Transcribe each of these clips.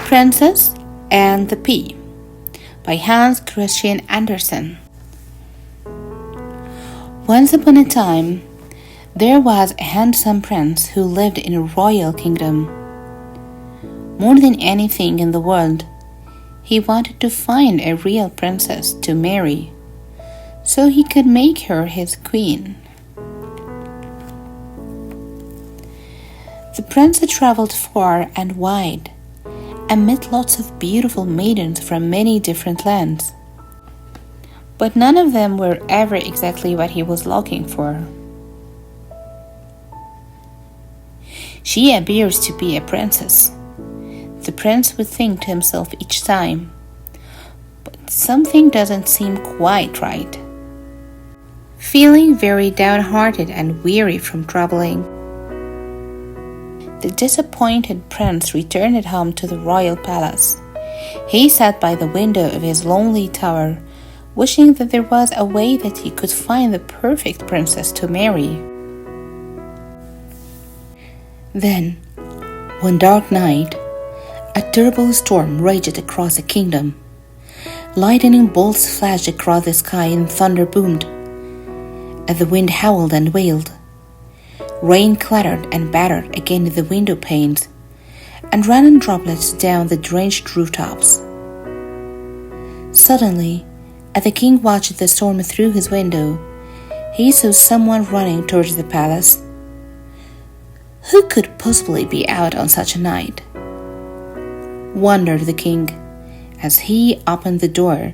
Princess and the Pea by Hans Christian Andersen. Once upon a time, there was a handsome prince who lived in a royal kingdom. More than anything in the world, he wanted to find a real princess to marry, so he could make her his queen. The prince had traveled far and wide and met lots of beautiful maidens from many different lands. But none of them were ever exactly what he was looking for. She appears to be a princess, the prince would think to himself each time, but something doesn't seem quite right. Feeling very downhearted and weary from traveling, the disappointed prince returned home to the royal palace. He sat by the window of his lonely tower, wishing that there was a way that he could find the perfect princess to marry. Then, one dark night, a terrible storm raged across the kingdom. Lightning bolts flashed across the sky and thunder boomed, as the wind howled and wailed. Rain clattered and battered against the window panes and ran in droplets down the drenched rooftops. Suddenly, as the king watched the storm through his window, he saw someone running towards the palace. Who could possibly be out on such a night? Wondered the king, as he opened the door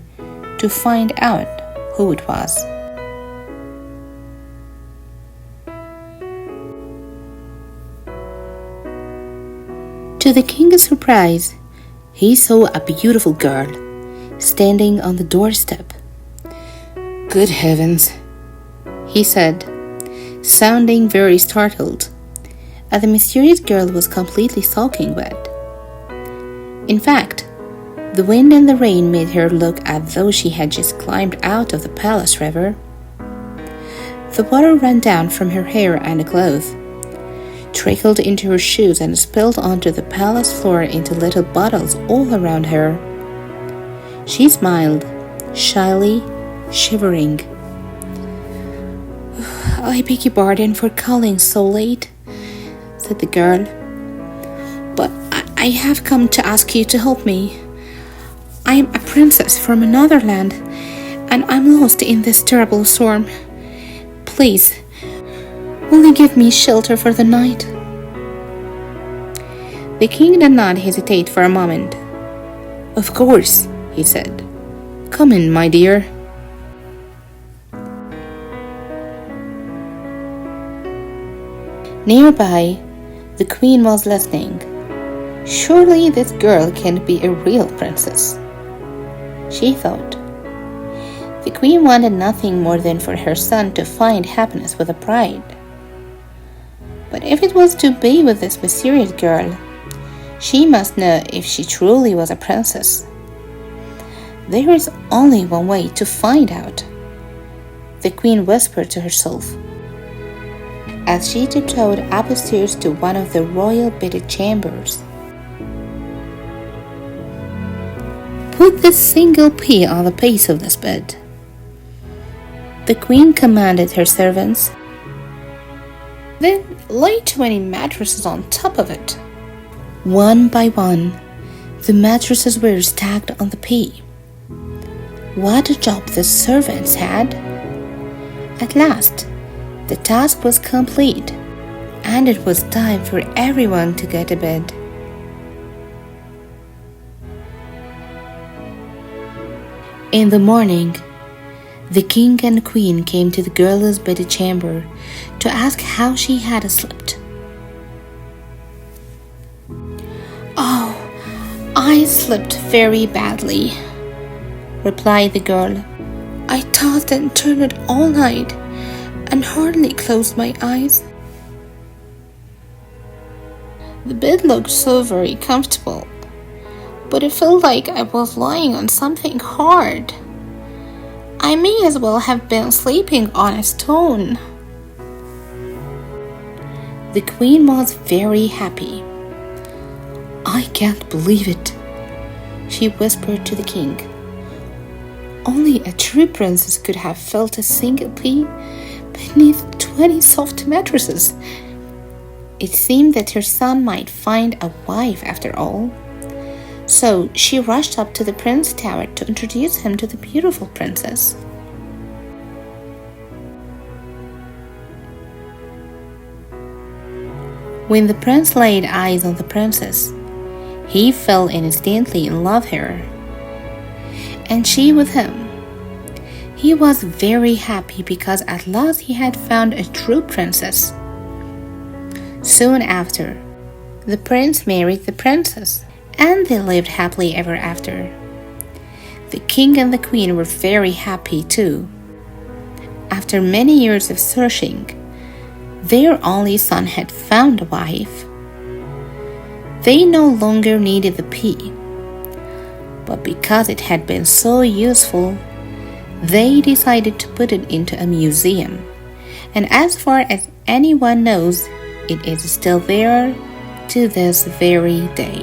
to find out who it was. To the king's surprise, he saw a beautiful girl standing on the doorstep. "Good heavens," he said, sounding very startled, as the mysterious girl was completely soaking wet. In fact, the wind and the rain made her look as though she had just climbed out of the palace river. The water ran down from her hair and clothes, trickled into her shoes and spilled onto the palace floor into little bottles all around her. She smiled, shyly, shivering. "I beg your pardon for calling so late," said the girl, "but I have come to ask you to help me. I am a princess from another land, and I'm lost in this terrible storm. Please, will you give me shelter for the night?" The king did not hesitate for a moment. "Of course," he said. "Come in, my dear." Nearby, the queen was listening. Surely this girl can't be a real princess, she thought. The queen wanted nothing more than for her son to find happiness with a bride. But if it was to be with this mysterious girl, she must know if she truly was a princess. There is only one way to find out, the queen whispered to herself, as she tiptoed upstairs to one of the royal bedchambers. "Put this single pea on the base of this bed," the queen commanded her servants. "Then lay 20 mattresses on top of it." One by one, the mattresses were stacked on the pea. What a job the servants had! At last, the task was complete, and it was time for everyone to go to bed. In the morning, the king and queen came to the girl's bedchamber to ask how she had slept. "Oh, I slept very badly," replied the girl. "I tossed and turned all night and hardly closed my eyes. The bed looked so very comfortable, but it felt like I was lying on something hard. I may as well have been sleeping on a stone." The queen was very happy. "I can't believe it," she whispered to the king. Only a true princess could have felt a single pea beneath 20 soft mattresses. It seemed that her son might find a wife after all. So she rushed up to the prince's tower to introduce him to the beautiful princess. When the prince laid eyes on the princess, he fell instantly in love with her, and she with him. He was very happy because at last he had found a true princess. Soon after, the prince married the princess, and they lived happily ever after. The king and the queen were very happy too. After many years of searching, their only son had found a wife. They no longer needed the pea, but because it had been so useful, they decided to put it into a museum. And as far as anyone knows, it is still there to this very day.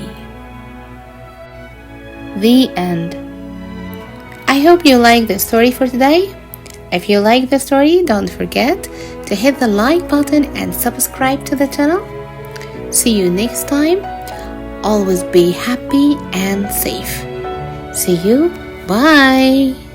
The end. I hope you liked the story for today. If you like the story, don't forget to hit the like button and subscribe to the channel. See you next time. Always be happy and safe. See you. Bye.